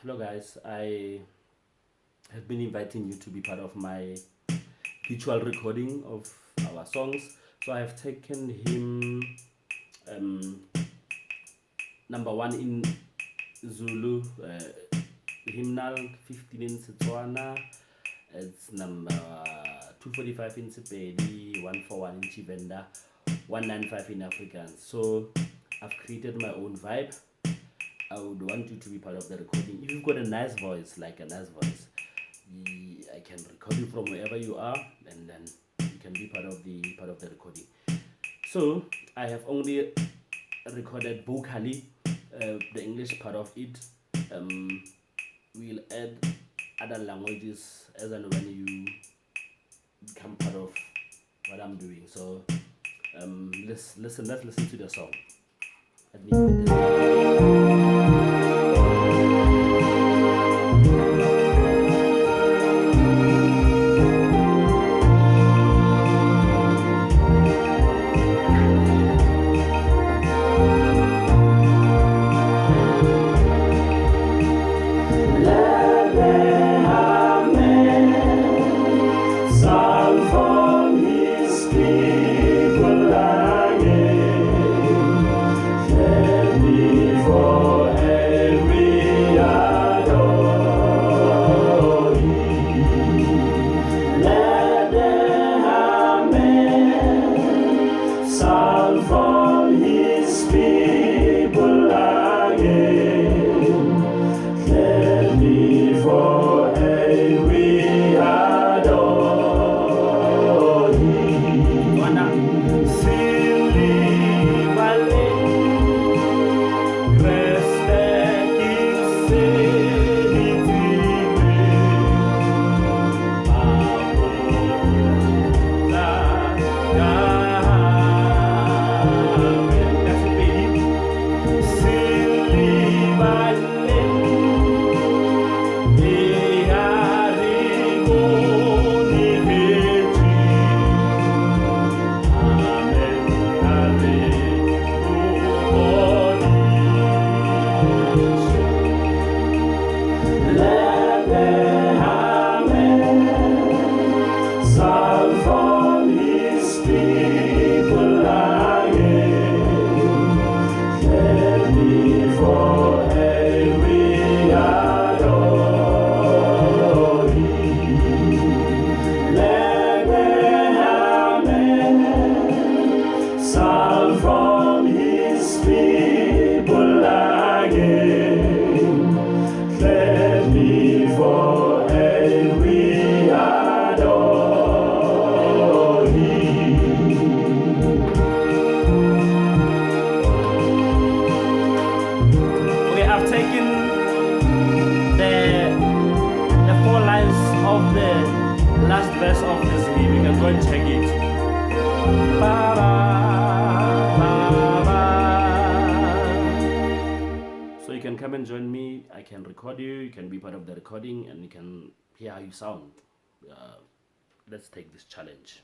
Hello guys, I have been inviting you to be part of my virtual recording of our songs. So I have taken him number 1 in Zulu, hymnal 15 in Setswana, it's number 245 in Sepedi, 141 in Chivenda, 195 in Afrikaans. So I've created my own vibe. I would want you to be part of the recording. If you've got a nice voice, I can record you from wherever you are, and then you can be part of the recording. So I have only recorded vocally the English part of it. We'll add other languages as and when you become part of what I'm doing. So let's listen to the song. Let me put this. I've taken the 4 lines of the last verse of this hymn. You can go and check it. Ba, ba, ba, ba. So you can come and join me. I can record you. You can be part of the recording, and you can hear how you sound. Let's take this challenge.